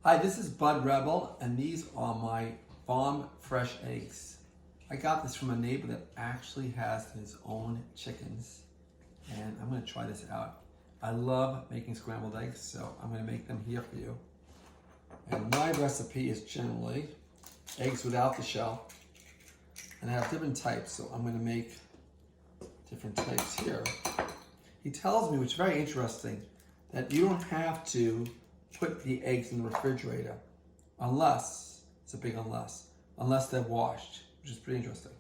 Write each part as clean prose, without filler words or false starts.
Hi, this is Bud Rebel, and these are my farm fresh eggs. I got this from a neighbor that actually has his own chickens, and I'm gonna try this out. I love making scrambled eggs, so I'm gonna make them here for you. And my recipe is generally eggs without the shell, and I have different types, so I'm gonna make different types here. He tells me, which is very interesting, that you don't have to put the eggs in the refrigerator unless, it's a big unless they're washed, which is pretty interesting.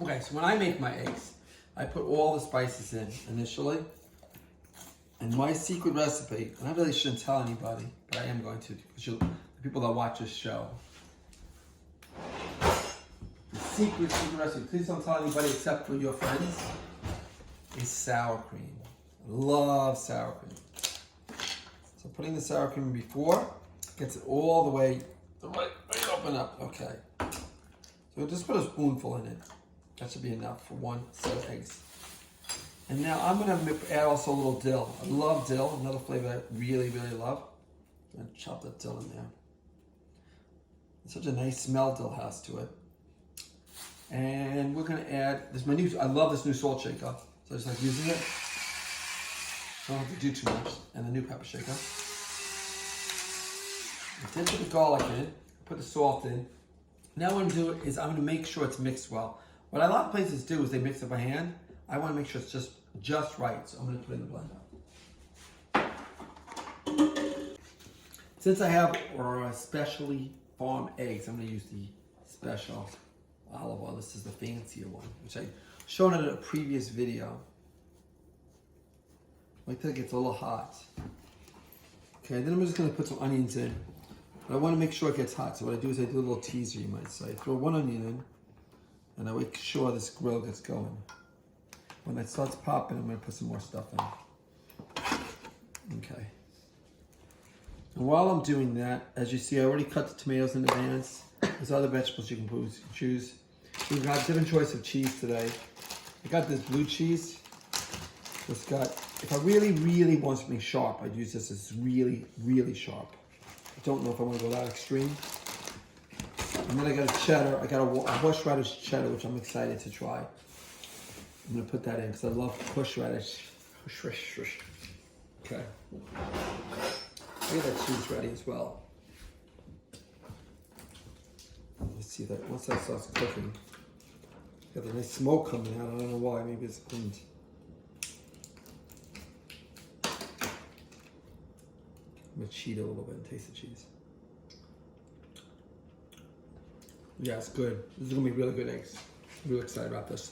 Okay, so when I make my eggs, I put all the spices in initially. And my secret recipe, and I really shouldn't tell anybody, but I am going to, because the people that watch this show. The secret recipe, please don't tell anybody except for your friends, is sour cream. I love sour cream. So putting the sour cream before gets it all the way right open up. Okay. So just put a spoonful in it. That should be enough for one set of eggs. And now I'm gonna add also a little dill. I love dill, another flavor I really, really love. I'm gonna chop that dill in there. It's such a nice smell dill has to it. And we're gonna add this. I love this new salt shaker. So I just like using it. Don't have to do too much. And the new pepper shaker. I did put the garlic in, put the salt in. Now what I'm gonna do is I'm gonna make sure it's mixed well. What a lot of places do is they mix it by hand. I wanna make sure it's just right, so I'm gonna put it in the blender. Since I have specially farm eggs, I'm gonna use the special olive oil. This is the fancier one, which I showed in a previous video. Like that, it gets a little hot. Okay, then I'm just gonna put some onions in. But I wanna make sure it gets hot, so what I do is I do a little teaser, you might say. I throw one onion in, and I make sure this grill gets going. When it starts popping, I'm gonna put some more stuff in. Okay. And while I'm doing that, as you see, I already cut the tomatoes in advance. There's other vegetables you can choose. We've got different choice of cheese today. I got this blue cheese. It's got, if I really, really want something sharp, I'd use this. It's really, really sharp. I don't know if I want to go that extreme. And then I got a cheddar. I got a horseradish cheddar, which I'm excited to try. I'm gonna put that in because I love horseradish. Okay. I get that cheese ready as well. Let's see that once that starts cooking. Got the nice smoke coming out. I don't know why. Maybe it's cleaned. I'm gonna cheat a little bit and taste the cheese. Yeah, it's good. This is gonna be really good eggs. I'm really excited about this.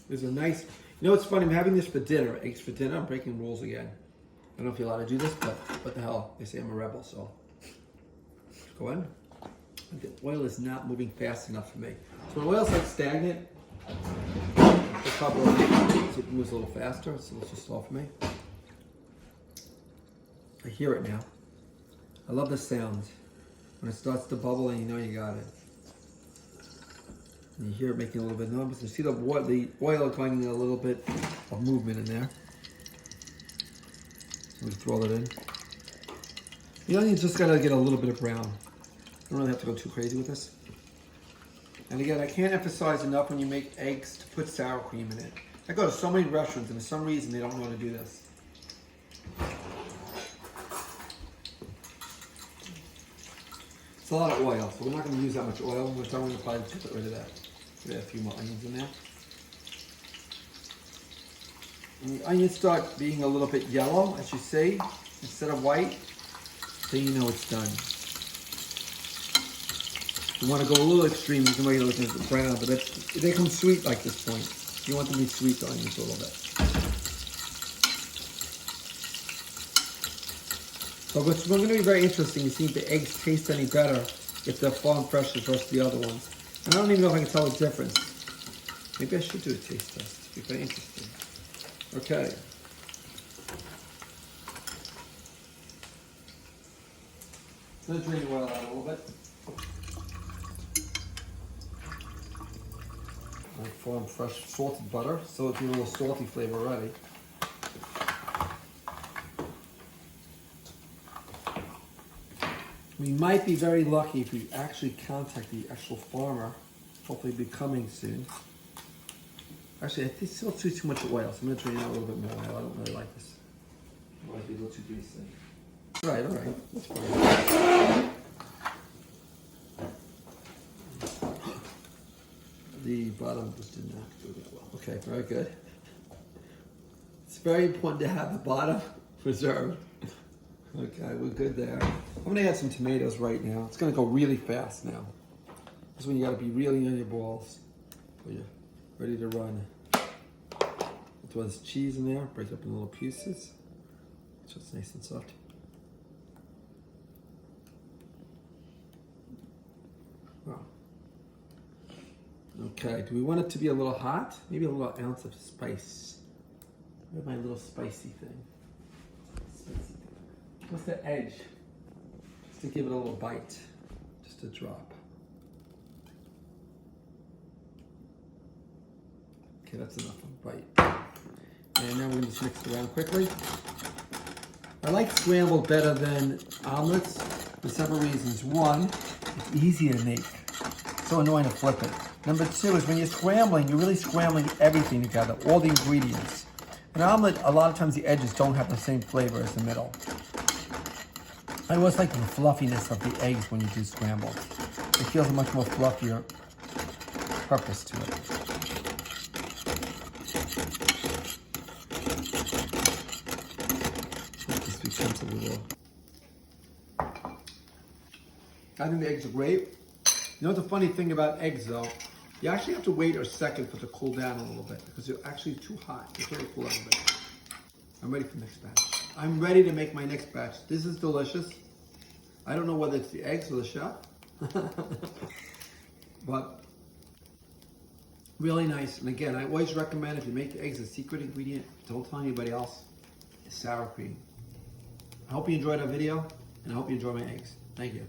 This is a nice, you know what's funny? I'm having this for dinner, eggs for dinner. I'm breaking rules again. I don't know if you're allowed to do this, but what the hell? They say I'm a rebel, so. Let's go in. The oil is not moving fast enough for me. So when oil's like stagnant, the cover so it moves a little faster. It's a little too slow for me. I hear it now. I love the sound. When it starts to bubble and you know you got it. And you hear it making a little bit of noise. You see the oil going in a little bit of movement in there. So we throw that in. The onions just gotta get a little bit of brown. Don't really have to go too crazy with this. And again, I can't emphasize enough when you make eggs to put sour cream in it. I go to so many restaurants and for some reason they don't know how to do this. It's a lot of oil, so we're not going to use that much oil. We're going to probably get rid of that. Get a few more onions in there. When the onions start being a little bit yellow, as you see, instead of white, then you know it's done. If you want to go a little extreme, you can make it look like brown, but they come sweet like this point. You want them to be sweet, the onions a little bit. So what's going to be very interesting is see if the eggs taste any better if they're farm fresh versus the other ones. And I don't even know if I can tell the difference. Maybe I should do a taste test. It'd be very interesting. Okay. I'm going to drain the oil out a little bit. My farm fresh salted butter, so it's a little salty flavor already. We might be very lucky if we actually contact the actual farmer. Hopefully be coming soon. Actually, I think it's still too much oil, so I'm gonna drain out a little bit more oil. I don't really like this. It might be a little too greasy. All right, that's fine. The bottom just did not do that well. Okay, very good. It's very important to have the bottom preserved. Okay, we're good there. I'm gonna add some tomatoes right now. It's gonna go really fast now. This is when you gotta be really on your balls. When you're ready to run. Throw this cheese in there, break it up in little pieces. So it's nice and soft. Wow. Okay, do we want it to be a little hot? Maybe a little ounce of spice. Where's my little spicy thing? What's the edge? Just to give it a little bite. Just a drop. Okay, that's enough of a bite. And now we're gonna just mix it around quickly. I like scrambled better than omelets for several reasons. One, it's easy to make. It's so annoying to flip it. Number two is when you're scrambling, you're really scrambling everything together, all the ingredients. An omelet, a lot of times the edges don't have the same flavor as the middle. I always like the fluffiness of the eggs when you do scrambled. It feels a much more fluffier purpose to it. This becomes a little... I think the eggs are great. You know what the funny thing about eggs though? You actually have to wait a second for it to cool down a little bit because they're actually too hot. They're going to cool down a bit. I'm ready for the next batch. I'm ready to make my next batch. This is delicious. I don't know whether it's the eggs or the chef. But really nice. And again, I always recommend if you make the eggs a secret ingredient, don't tell anybody else, it's sour cream. I hope you enjoyed our video and I hope you enjoy my eggs. Thank you.